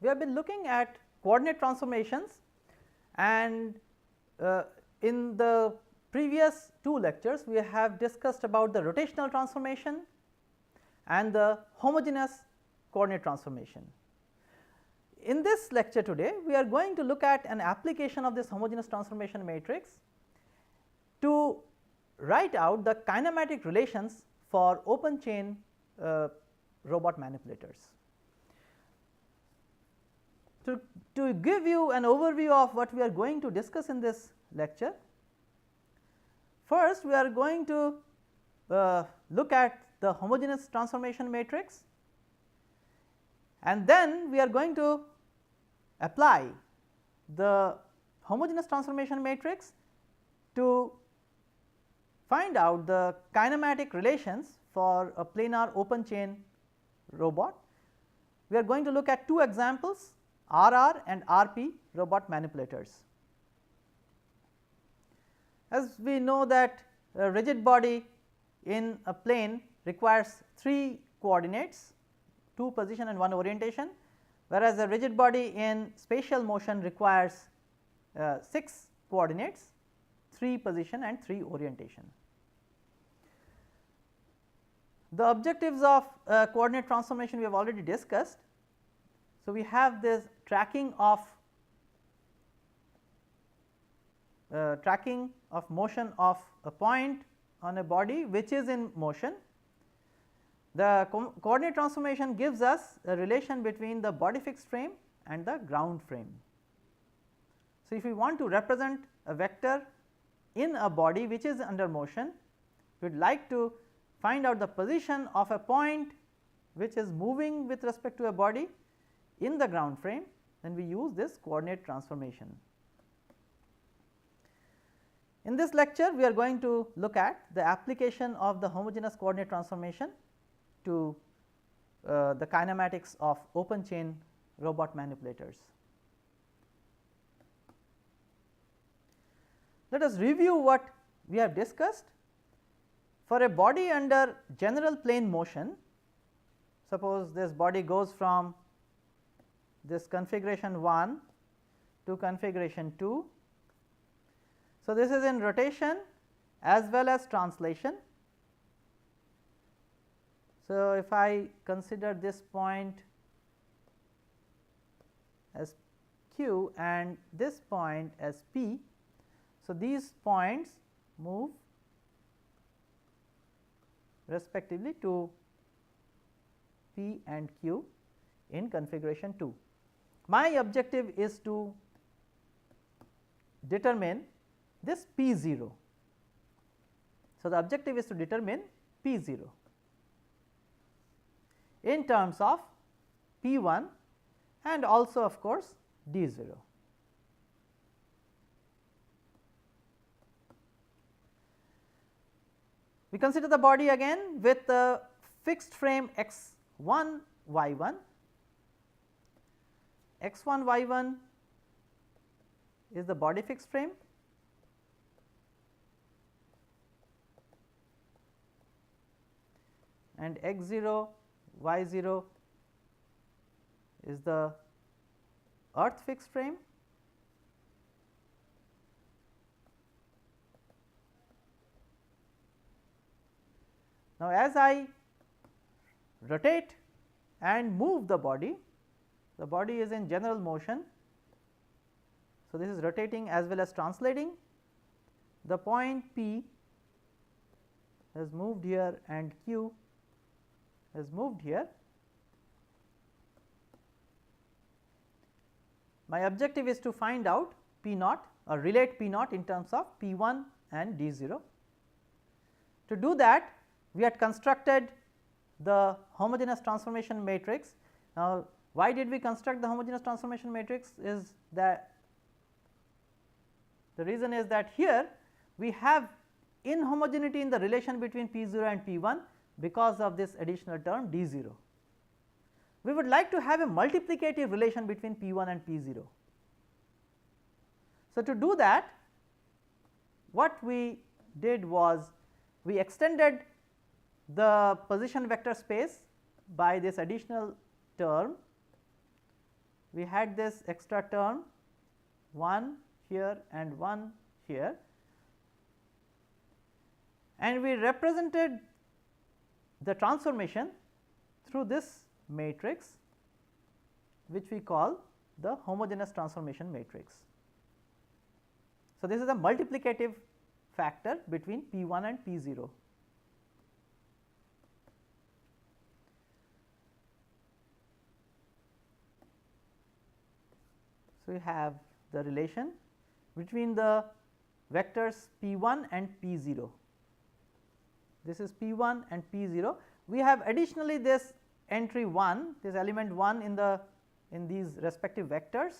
we have been looking at coordinate transformations, and in the previous two lectures we have discussed about the rotational transformation and the homogeneous coordinate transformation. In this lecture today we are going to look at an application of this homogeneous transformation matrix to write out the kinematic relations for open chain robot manipulators. To give you an overview of what we are going to discuss in this lecture, first we are going to look at the homogeneous transformation matrix, and then we are going to apply the homogeneous transformation matrix to find out the kinematic relations for a planar open chain robot. We are going to look at two examples, RR and RP robot manipulators. As we know that a rigid body in a plane requires 3 coordinates, 2 position and 1 orientation, whereas a rigid body in spatial motion requires 6 coordinates, 3 position and 3 orientation. The objectives of coordinate transformation we have already discussed. So, we have this tracking of motion of a point on a body which is in motion. The coordinate transformation gives us a relation between the body fixed frame and the ground frame. So, if we want to represent a vector in a body which is under motion, we would like to find out the position of a point which is moving with respect to a body in the ground frame, then we use this coordinate transformation. In this lecture we are going to look at the application of the homogeneous coordinate transformation to the kinematics of open chain robot manipulators. Let us review what we have discussed. For a body under general plane motion, suppose this body goes from this configuration 1 to configuration 2. So, this is in rotation as well as translation. So, if I consider this point as Q and this point as P, so these points move respectively to P and Q in configuration 2. My objective is to determine this P 0. So, the objective is to determine P 0 in terms of P 1 and also of course D 0. We consider the body again with the fixed frame x 1 y 1. X 1 y 1 is the body fixed frame, and x 0 y 0 is the earth fixed frame. Now, as I rotate and move the body is in general motion. So, this is rotating as well as translating. The point P has moved here and Q has moved here. My objective is to find out P naught or relate P naught in terms of P 1 and D 0. To do that, we had constructed the homogeneous transformation matrix. Now, why did we construct the homogeneous transformation matrix is that the reason is that here we have inhomogeneity in the relation between P 0 and P 1 because of this additional term D 0. We would like to have a multiplicative relation between P 1 and P 0. So, to do that, what we did was we extended the position vector space by this additional term we had this extra term 1 here and 1 here, and we represented the transformation through this matrix, which we call the homogeneous transformation matrix. So, this is a multiplicative factor between P1 and P0. So, we have the relation between the vectors P1 and P0. This is P1 and P0. We have additionally this entry 1, this element 1 in these respective vectors,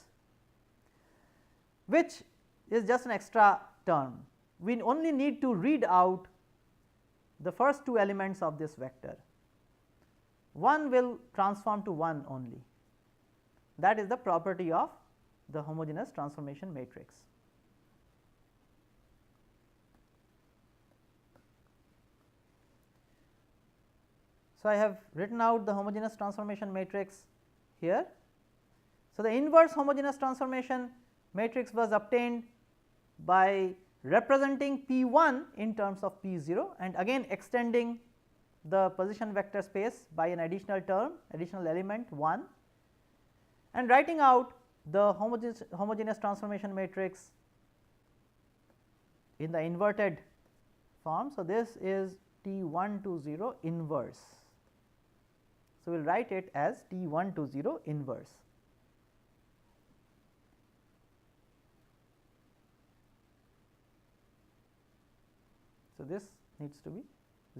which is just an extra term. We only need to read out the first two elements of this vector. 1 will transform to 1 only. That is the property of the homogeneous transformation matrix. So, I have written out the homogeneous transformation matrix here. So, the inverse homogeneous transformation matrix was obtained by representing P1 in terms of P0 and again extending the position vector space by an additional term, additional element 1, and writing out the homogeneous transformation matrix in the inverted form. So, this is T120 inverse. So, we will write it as T120 inverse. So, this needs to be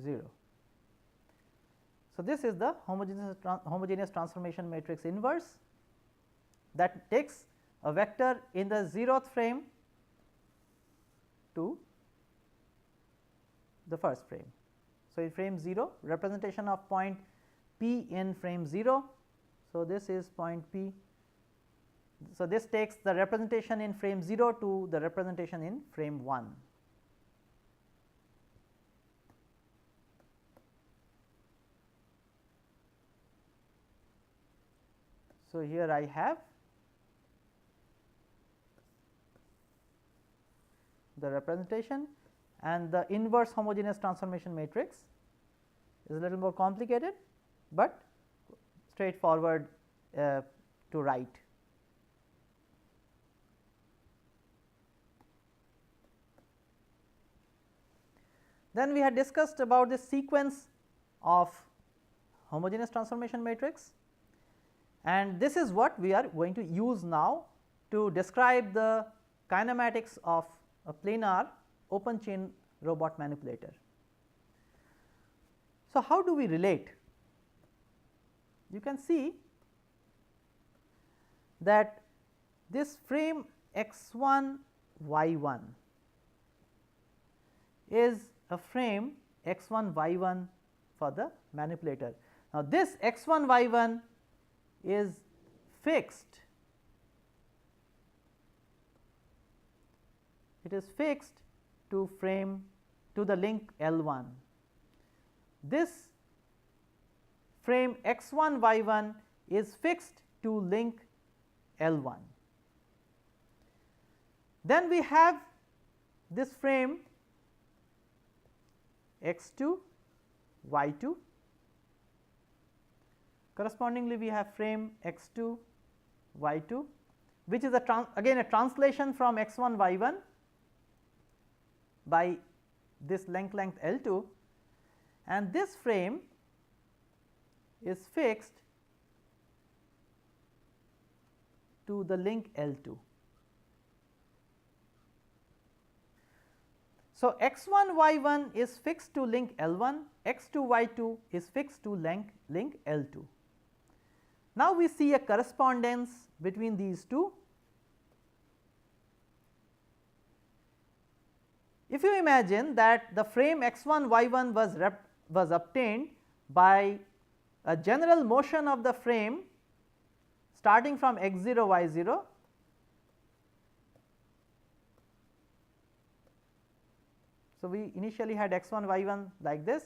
0. So, this is the homogeneous transformation matrix inverse that takes a vector in the 0th frame to the first frame. So, in frame 0, representation of point P in frame 0. So, this is point P. So, this takes the representation in frame 0 to the representation in frame 1. So, here I have the representation, and the inverse homogeneous transformation matrix is a little more complicated, but straightforward to write. Then we had discussed about the sequence of homogeneous transformation matrix, and this is what we are going to use now to describe the kinematics of a planar open chain robot manipulator. So, how do we relate? You can see that this frame x1 y1 is a frame x1 y1 for the manipulator. Now, this x1 y1 is fixed. It is fixed to frame to the link L1. This frame x1 y1 is fixed to link L1. Then we have this frame x2 y2. Correspondingly, we have frame x2 y2, which is again a translation from x1 y1 by this length L2, and this frame is fixed to the link L2. So, x1 y1 is fixed to link L1, x2 y2 is fixed to link L2. Now, we see a correspondence between these two. If you imagine that the frame x1 y1 was obtained by a general motion of the frame starting from x0 y0, so we initially had x1 y1 like this,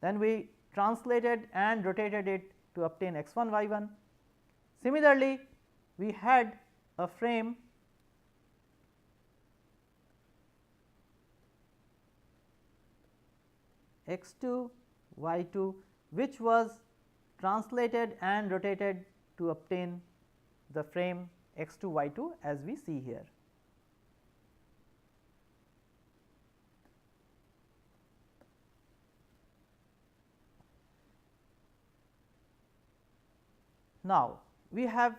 then we translated and rotated it to obtain x1 y1. Similarly, we had a frame x2 y2 which was translated and rotated to obtain the frame x2 y2 as we see here. Now, we have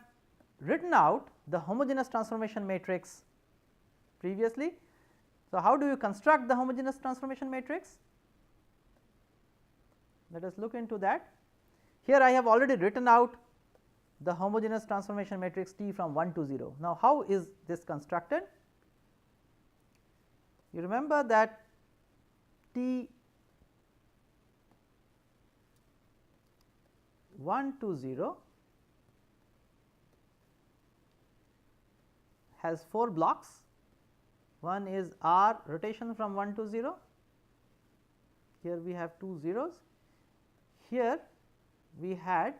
written out the homogeneous transformation matrix previously. So, how do you construct the homogeneous transformation matrix? Let us look into that. Here I have already written out the homogeneous transformation matrix T from 1 to 0. Now, how is this constructed? You remember that T 1 to 0 has 4 blocks. One is R rotation from 1 to 0. Here we have 2 zeros. Here we had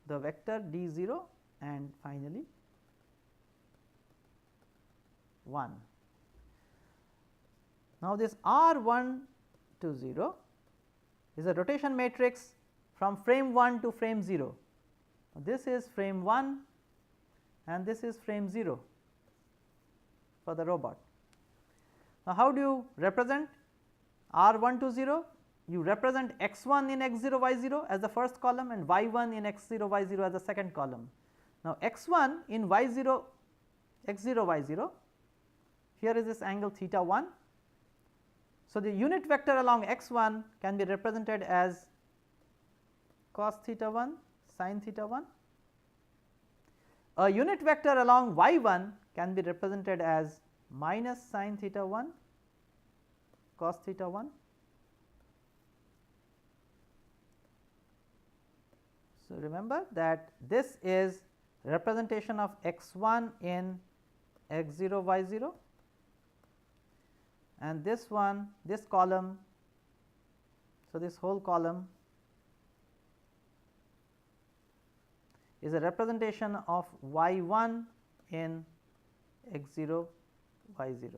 the vector d0 and finally 1. Now, this R1 to 0 is a rotation matrix from frame 1 to frame 0. This is frame 1 and this is frame 0 for the robot. Now, how do you represent R1 to 0? You represent x1 in x0 y0 as the first column and y1 in x0 y0 as the second column. Now, x1 in y0 x0 y0, here is this angle theta 1. So, the unit vector along x1 can be represented as cos theta 1 sin theta 1. A unit vector along y1 can be represented as minus sin theta 1 cos theta 1. So, remember that this is representation of x1 in x0 y0 and this one, this column. So, this whole column is a representation of y1 in x0 y0.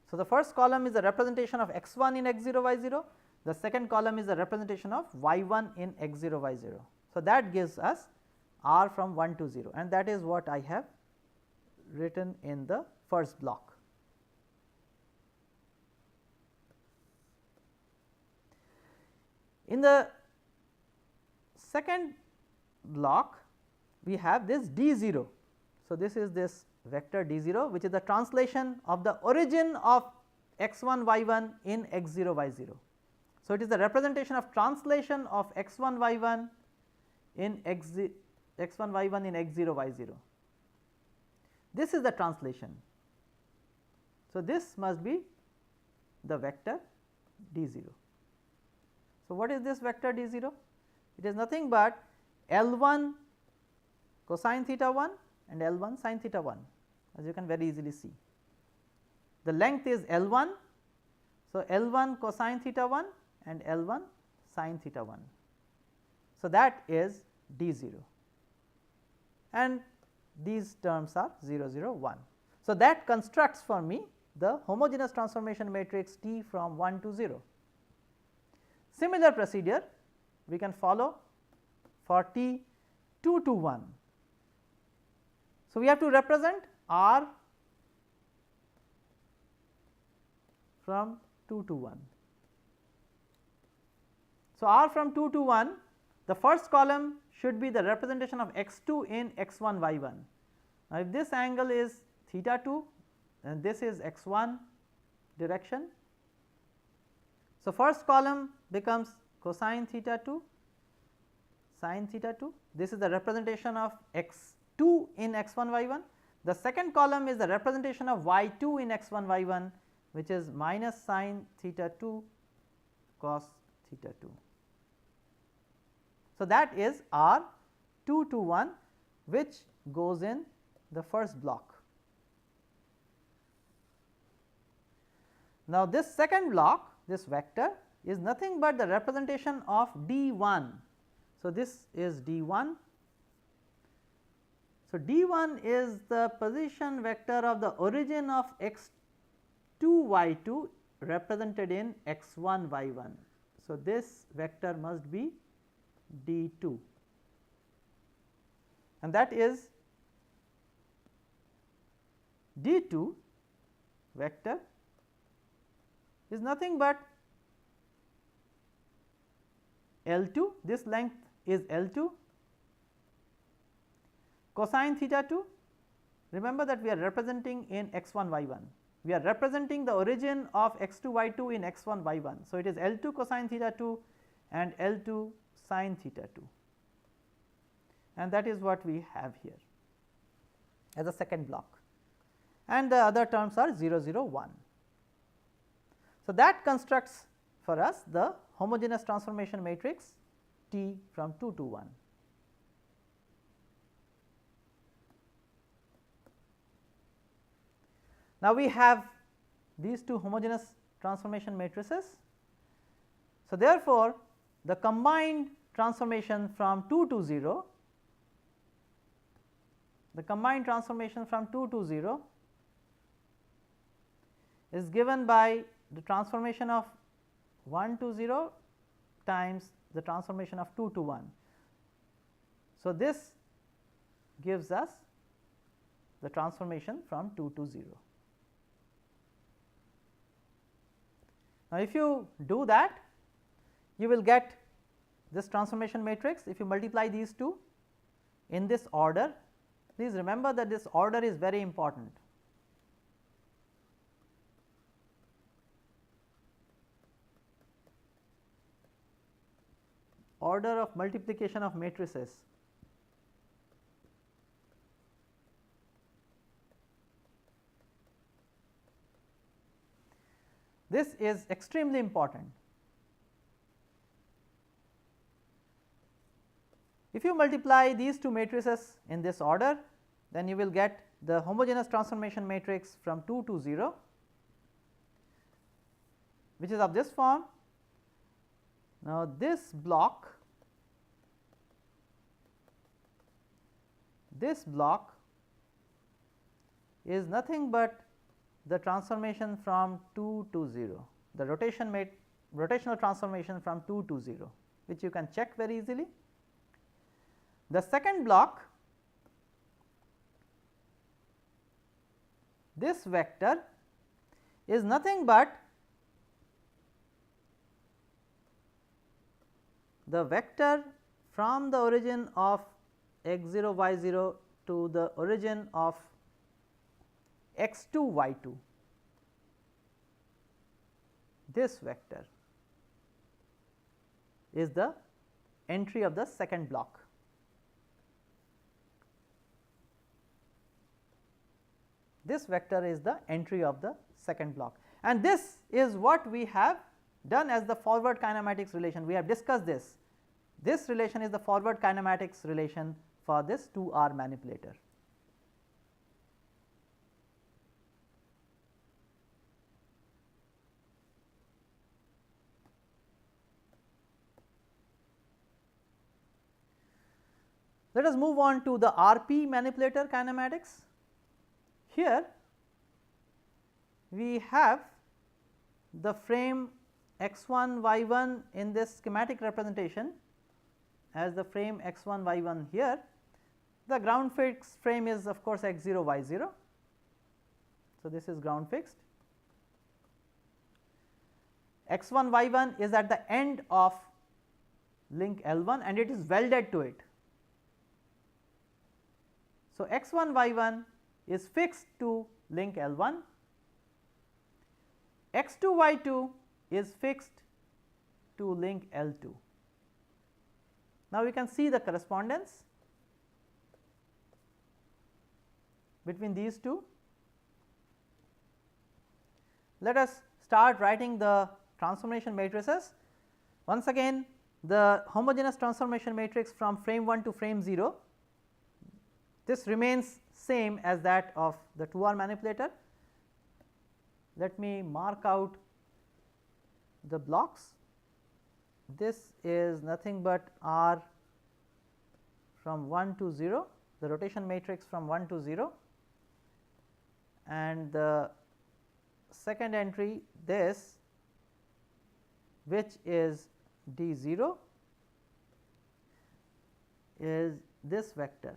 So, the first column is a representation of x1 in x0 y0, the second column is a representation of y1 in x0 y0. So, that gives us R from 1 to 0 and that is what I have written in the first block. In the second block we have this d0. So, this is this vector d0 which is the translation of the origin of x1 y1 in x0 y0. So, it is the representation of translation of x1 y1 in x1 y1 in x0 y0. This is the translation. So, this must be the vector d0. So, what is this vector d0? It is nothing but L1 cosine theta 1 and L1 sin theta 1, as you can very easily see. The length is L1. So, L1 cosine theta 1 and L1 sin theta 1. So, that is d0 and these terms are 0 0 1. So, that constructs for me the homogeneous transformation matrix T from 1 to 0. Similar procedure we can follow for T 2 to 1. So, we have to represent R from 2 to 1. So, R from 2 to 1, the first column should be the representation of x2 in x1 y1. Now, if this angle is theta 2 and this is x1 direction. So, first column becomes cosine theta 2 sin theta 2, this is the representation of x2 in x1 y1. The second column is the representation of y2 in x1 y1 which is minus sin theta 2 cos theta 2. So, that is R 2 to 1 which goes in the first block. Now, this second block, this vector is nothing but the representation of d1. So, this is D1. So, D1 is the position vector of the origin of x2 y2 represented in x1 y1. So, this vector must be D2, and that is D2 vector is nothing but L2, this length is L2 cosine theta 2. Remember that we are representing in x1 y1, we are representing the origin of x2 y2 in x1 y1. So, it is L2 cosine theta 2 and L2 sine theta 2, and that is what we have here as a second block, and the other terms are 0 0 1. So, that constructs for us the homogeneous transformation matrix T from 2 to 1. Now, we have these two homogeneous transformation matrices. So, therefore, the combined transformation from 2 to 0, the combined transformation from 2 to 0 is given by the transformation of 1 to 0 times the transformation of 2 to 1. So, this gives us the transformation from 2 to 0. Now, if you do that, you will get this transformation matrix. If you multiply these two in this order, please remember that this order is very important. Order of multiplication of matrices. This is extremely important. If you multiply these two matrices in this order, then you will get the homogeneous transformation matrix from 2 to 0, which is of this form. Now, this block is nothing but the transformation from 2 to 0, the rotational transformation from 2 to 0, which you can check very easily. The second block, this vector is nothing but the vector from the origin of x0 y0 to the origin of x2 y2. This vector is the entry of the second block. This vector is the entry of the second block, and this is what we have done as the forward kinematics relation. We have discussed this. This relation is the forward kinematics relation for this 2R manipulator. Let us move on to the RP manipulator kinematics. Here we have the frame x1 y1 in this schematic representation as the frame x1 y1 here. The ground fixed frame is of course x0 y0. So, this is ground fixed. x1 y1 is at the end of link L1 and it is welded to it. So, x1 y1 is fixed to link L1, x2 y2 is fixed to link L2. Now, we can see the correspondence between these two. Let us start writing the transformation matrices. Once again, the homogeneous transformation matrix from frame 1 to frame 0, this remains same as that of the 2R manipulator. Let me mark out the blocks. This is nothing but R from 1 to 0, the rotation matrix from 1 to 0, and the second entry this, which is d 0, is this vector.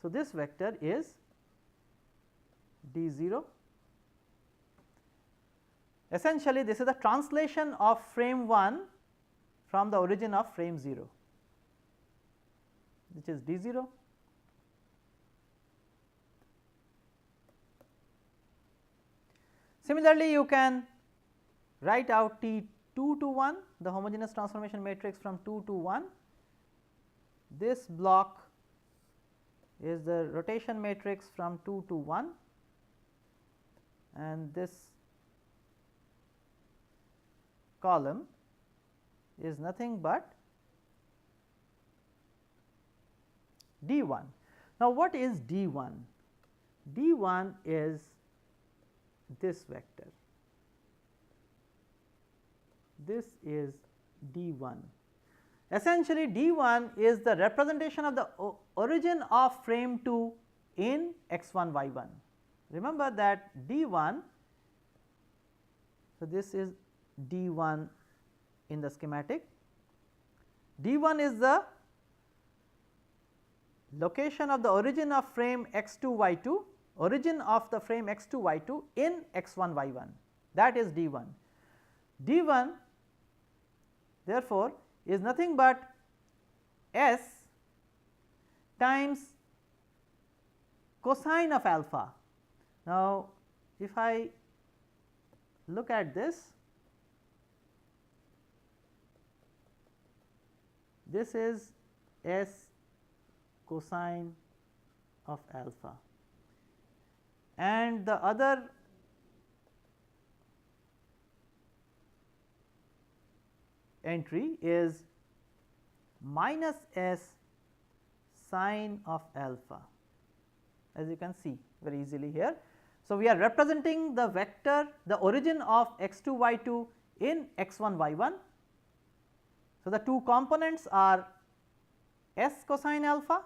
So, this vector is d 0. Essentially, this is the translation of frame 1 from the origin of frame 0, which is d 0. Similarly, you can write out T 2 to 1, the homogeneous transformation matrix from 2 to 1. This block is the rotation matrix from 2 to 1, and this column is nothing but d 1. Now, what is d 1? d 1 is this vector. This is d 1. Essentially, d 1 is the representation of the origin of frame 2 in x 1 y 1. Remember that d 1, so this is d 1 in the schematic. d 1 is the location of the origin of frame x 2 y 2, origin of the frame x 2 y 2 in x 1 y 1, that is d 1. d 1 therefore, is nothing but s times cosine of alpha. Now, if I look at this, this is s cosine of alpha, and the other entry is minus s sine of alpha, as you can see very easily here. So, we are representing the vector, the origin of x 2 y 2 in x 1 y 1. So, the two components are s cosine alpha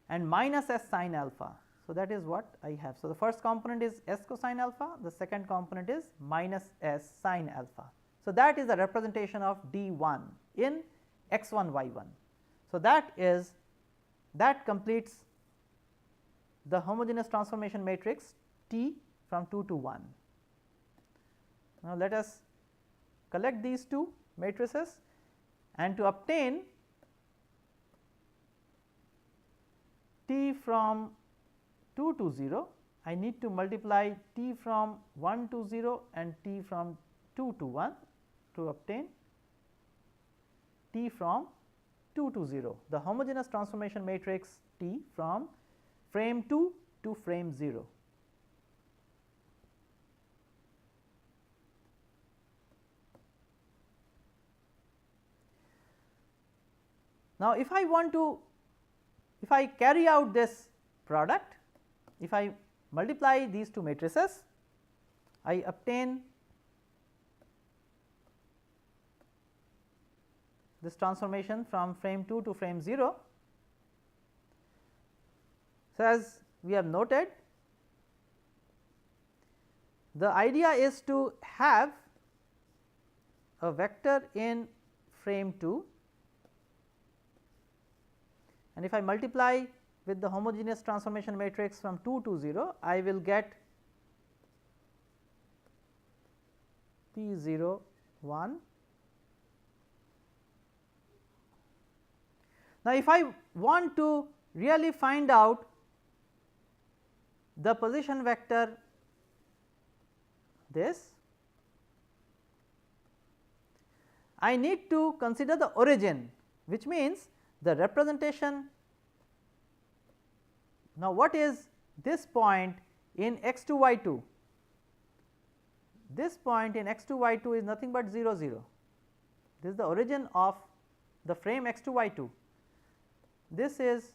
and minus s sine alpha. So, that is what I have. So, the first component is s cosine alpha, the second component is minus s sine alpha. So, that is the representation of d 1 in x 1 y 1. So, that completes the homogeneous transformation matrix T from 2 to 1. Now, let us collect these two matrices, and to obtain T from 2 to 0, I need to multiply T from 1 to 0 and T from 2 to 1 to obtain T from 2 to 0, the homogeneous transformation matrix T from frame 2 to frame 0. Now, if I carry out this product, if I multiply these two matrices, I obtain this transformation from frame 2 to frame 0. So, as we have noted, the idea is to have a vector in frame 2, and if I multiply with the homogeneous transformation matrix from 2 to 0, I will get P 0 1. Now, if I want to really find out the position vector this, I need to consider the origin, which means the representation. Now, what is this point in x 2 y 2? This point in x 2 y 2 is nothing but 0 0. This is the origin of the frame x 2 y 2. This is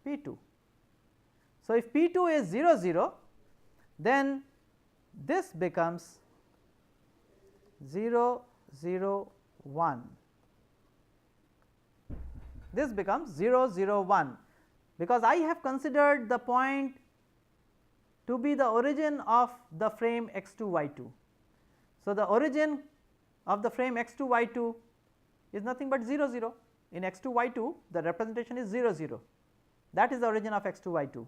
P 2. So, if P 2 is 0 0, then this becomes 0 0 1. This becomes 0 0 1, because I have considered the point to be the origin of the frame x 2 y 2. So, the origin of the frame x 2 y 2 is nothing but 0 0. In x 2 y 2 the representation is 0 0, that is the origin of x 2 y 2.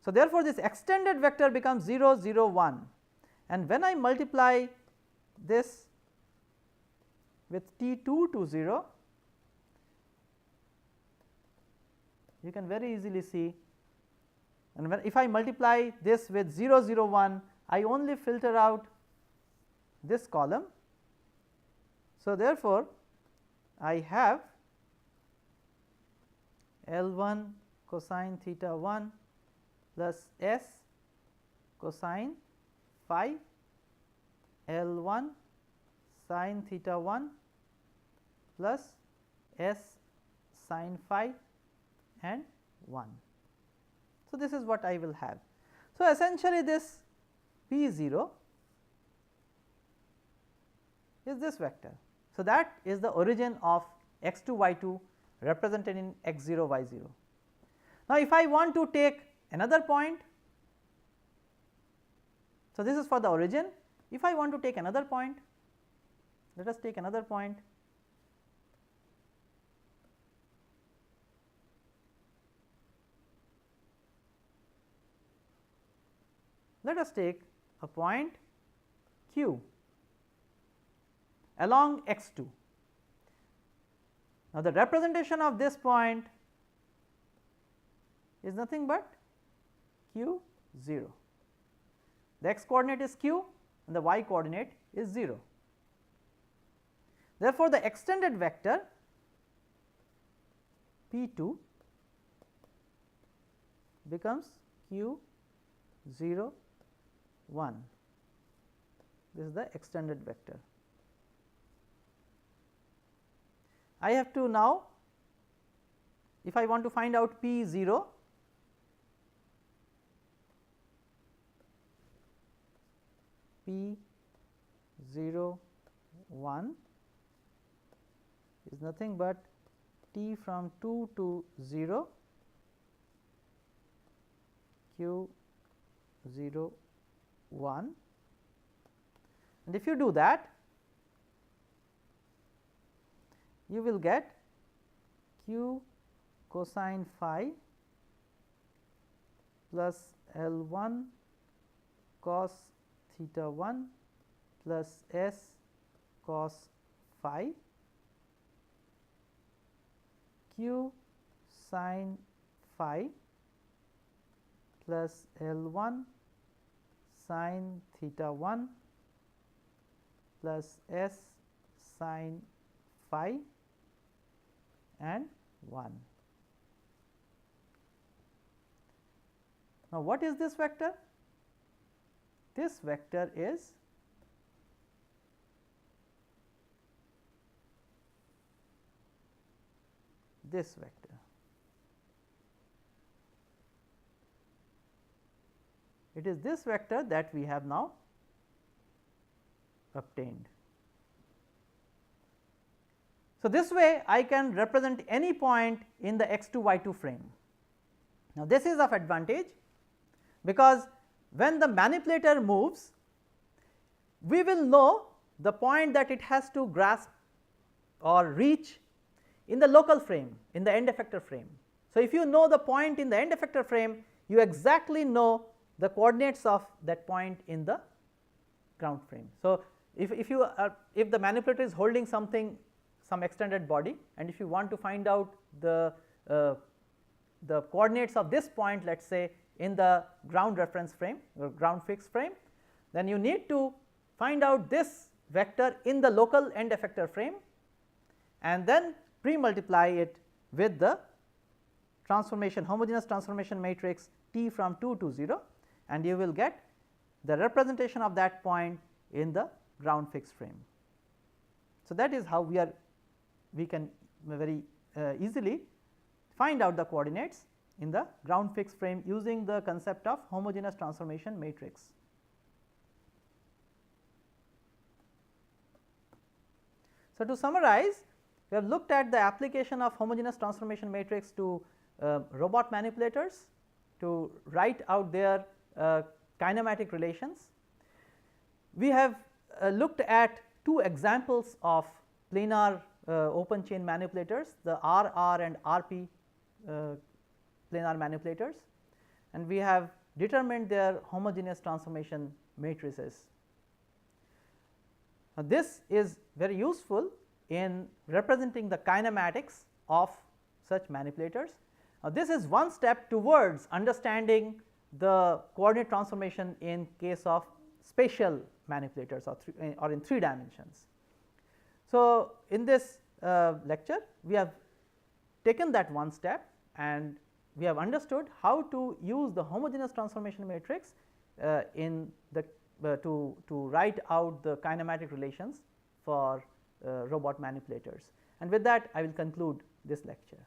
So, therefore, this extended vector becomes 0 0 1, and when I multiply this with t 2 to 0, you can very easily see, and when if I multiply this with 0 0 1, I only filter out this column. So, therefore, I have L 1 cosine theta 1 plus S cosine phi, L 1 sin theta 1 plus S sin phi and 1. So, this is what I will have. So, essentially this P 0 is this vector. So, that is the origin of x 2 y 2 represented in x 0 y 0. Now, if I want to take another point, so this is for the origin. If I want to take another point, let us take another point. Let us take a point q along x 2. Now, the representation of this point is nothing but q 0. The x coordinate is q and the y coordinate is 0. Therefore, the extended vector P 2 becomes q 0 1. This is the extended vector. I have to now, if I want to find out P 0, P 0 1 is nothing but t from 2 to 0 q 0 1, and if you do that, you will get q cosine phi plus L 1 cos theta 1 plus S cos phi q sin phi plus L 1 sin theta 1 plus S sin phi and 1. Now, what is this vector? This vector is this vector. It is this vector that we have now obtained. So, this way I can represent any point in the x 2 y 2 frame. Now, this is of advantage, because when the manipulator moves, we will know the point that it has to grasp or reach in the local frame, in the end effector frame. So, if you know the point in the end effector frame, you exactly know the coordinates of that point in the ground frame. So, if the manipulator is holding something, some extended body, and if you want to find out the coordinates of this point, let us say in the ground reference frame or ground fixed frame, then you need to find out this vector in the local end effector frame and then pre-multiply it with the transformation, homogeneous transformation matrix T from 2 to 0, and you will get the representation of that point in the ground fixed frame. So, that is how we can very easily find out the coordinates in the ground fixed frame using the concept of homogeneous transformation matrix. So, to summarize, we have looked at the application of homogeneous transformation matrix to robot manipulators to write out their kinematic relations. We have looked at two examples of planar open chain manipulators, the RR and RP planar manipulators, and we have determined their homogeneous transformation matrices. Now, this is very useful in representing the kinematics of such manipulators. Now, this is one step towards understanding the coordinate transformation in case of spatial manipulators or in 3 dimensions. So, in this lecture we have taken that one step and we have understood how to use the homogeneous transformation matrix in the to write out the kinematic relations for robot manipulators, and with that I will conclude this lecture.